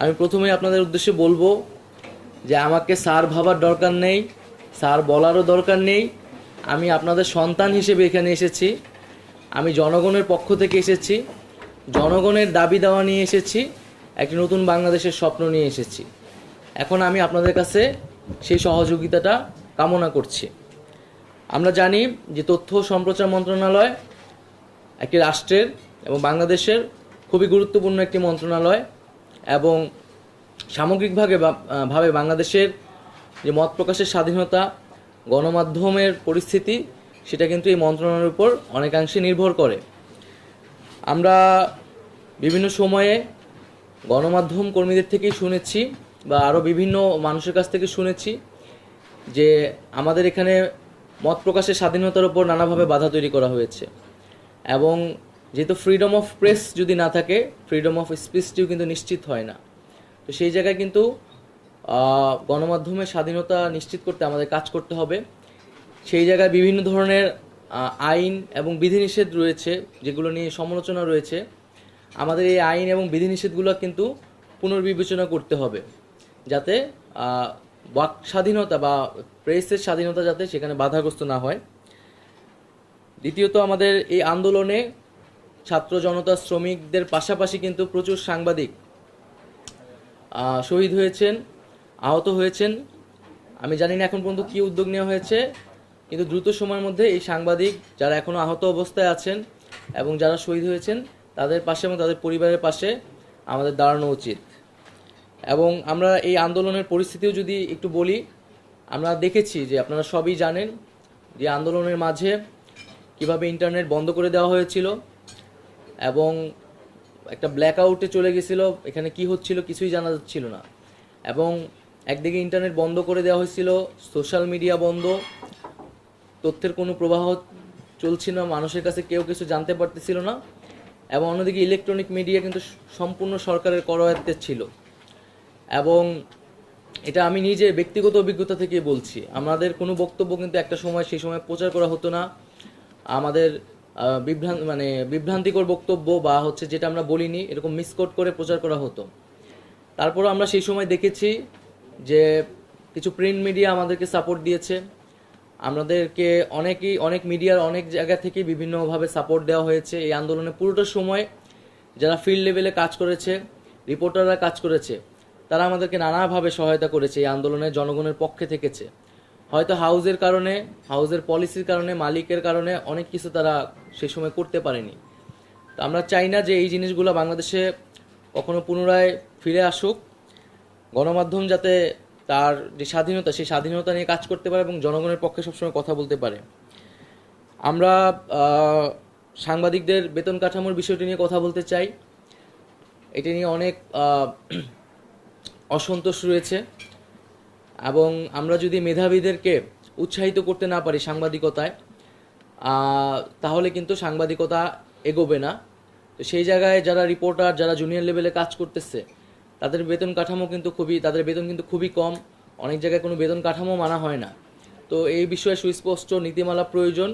আমি প্রথমেই আপনাদের উদ্দেশ্যে বলবো যে আমাকে স্যার ভাবার দরকার নেই, স্যার বলারও দরকার নেই। আমি আপনাদের সন্তান হিসেবে এখানে এসেছি। আমি জনগণের পক্ষ থেকে এসেছি, জনগণের দাবি দাওয়া নিয়ে এসেছি, একটি নতুন বাংলাদেশের স্বপ্ন নিয়ে এসেছি। এখন আমি আপনাদের কাছে সেই সহযোগিতাটা কামনা করছি। আমরা জানি যে তথ্য ও সম্প্রচার মন্ত্রণালয় একটি রাষ্ট্রের এবং বাংলাদেশের খুবই গুরুত্বপূর্ণ একটি মন্ত্রণালয়, এবং সামগ্রিকভাবে বাংলাদেশের যে মত প্রকাশের স্বাধীনতা, গণমাধ্যমের পরিস্থিতি, সেটা কিন্তু এই মন্ত্রণালয়ের উপর অনেকাংশে নির্ভর করে। আমরা বিভিন্ন সময়ে গণমাধ্যম কর্মীদের থেকেই শুনেছি বা আরও বিভিন্ন মানুষের কাছ থেকে শুনেছি যে আমাদের এখানে মত প্রকাশের স্বাধীনতার উপর নানাভাবে বাধা তৈরি করা হয়েছে, এবং যেহেতু ফ্রিডম অফ প্রেস যদি না থাকে, ফ্রিডম অফ স্পিচটিও কিন্তু নিশ্চিত হয় না। তো সেই জায়গায় কিন্তু গণমাধ্যমের স্বাধীনতা নিশ্চিত করতে আমাদের কাজ করতে হবে। সেই জায়গায় বিভিন্ন ধরনের আইন এবং বিধিনিষেধ রয়েছে, যেগুলো নিয়ে সমালোচনা রয়েছে। আমাদের এই আইন এবং বিধিনিষেধগুলো কিন্তু পুনর্বিবেচনা করতে হবে, যাতে বাক স্বাধীনতা বা প্রেসের স্বাধীনতা যাতে সেখানে বাধাগ্রস্ত না হয়। দ্বিতীয়ত, আমাদের এই আন্দোলনে ছাত্র জনতা শ্রমিকদের পাশাপাশি কিন্তু প্রচুর সাংবাদিক শহীদ হয়েছেন, আহত হয়েছেন। আমি জানি না এখন পর্যন্ত কী উদ্যোগ নেওয়া হয়েছে, কিন্তু দ্রুত সময়ের মধ্যে এই সাংবাদিক যারা এখনও আহত অবস্থায় আছেন এবং যারা শহীদ হয়েছেন তাদের পাশে এবং তাদের পরিবারের পাশে আমাদের দাঁড়ানো উচিত। এবং আমরা এই আন্দোলনের পরিস্থিতিও যদি একটু বলি, আমরা দেখেছি যে আপনারা সবই জানেন যে আন্দোলনের মাঝে কিভাবে ইন্টারনেট বন্ধ করে দেওয়া হয়েছিল এবং একটা ব্ল্যাক আউটে চলে গেছিল। এখানে কি হচ্ছিল কিছুই জানা যাচ্ছিল না, এবং একদিকে ইন্টারনেট বন্ধ করে দেওয়া হয়েছিল, সোশ্যাল মিডিয়া বন্ধ, তথ্যের কোনো প্রবাহ চলছিল না, মানুষের কাছে কেউ কিছু জানতে পারতেছিল না, এবং অন্যদিকে ইলেকট্রনিক মিডিয়া কিন্তু সম্পূর্ণ সরকারের করায়ত্তে ছিল। এবং এটা আমি নিজে ব্যক্তিগত অভিজ্ঞতা থেকে বলছি, আমাদের কোনো বক্তব্য কিন্তু একটা সময় সেই সময় প্রচার করা হতো না। আমাদের বিভ্রান্তিকর বক্তব্য বা হচ্ছে যেটা আমরা বলিনি এরকম মিসকোট করে প্রচার করা হতো। তারপরও আমরা সেই সময় দেখেছি যে কিছু প্রিন্ট মিডিয়া আমাদেরকে সাপোর্ট দিয়েছে, আমাদেরকে অনেক মিডিয়ার অনেক জায়গা থেকে বিভিন্নভাবে সাপোর্ট দেওয়া হয়েছে। এই আন্দোলনে পুরোটা সময় যারা ফিল্ড লেভেলে কাজ করেছে, রিপোর্টাররা কাজ করেছে, তারা আমাদেরকে নানাভাবে সহায়তা করেছে, এই আন্দোলনে জনগণের পক্ষে থেকেছে। হয়তো হাউজের কারণে, হাউজের পলিসির কারণে, মালিকের কারণে অনেক কিছু তারা সেই সময় করতে পারেনি। তো আমরা চাই না যে এই জিনিসগুলো বাংলাদেশে কখনো পুনরায় ফিরে আসুক। গণমাধ্যম যাতে তার যে স্বাধীনতা, সেই স্বাধীনতা নিয়ে কাজ করতে পারে এবং জনগণের পক্ষে সবসময় কথা বলতে পারে। আমরা সাংবাদিকদের বেতন কাঠামোর বিষয়টি নিয়ে কথা বলতে চাই। এটি নিয়ে অনেক অসন্তোষ রয়েছে, এবং আমরা যদি মেধাবীদেরকে উৎসাহিত করতে না পারি সাংবাদিকতায়, তাহলে কিন্তু সাংবাদিকতা এগোবে না। তো সেই জায়গায় যারা রিপোর্টার, যারা জুনিয়র লেভেলে কাজ করতেছে, তাদের বেতন কিন্তু খুবই কম। অনেক জায়গায় কোনো বেতন কাঠামো মানা হয় না। তো এই বিষয়ে সুস্পষ্ট নীতিমালা প্রয়োজন।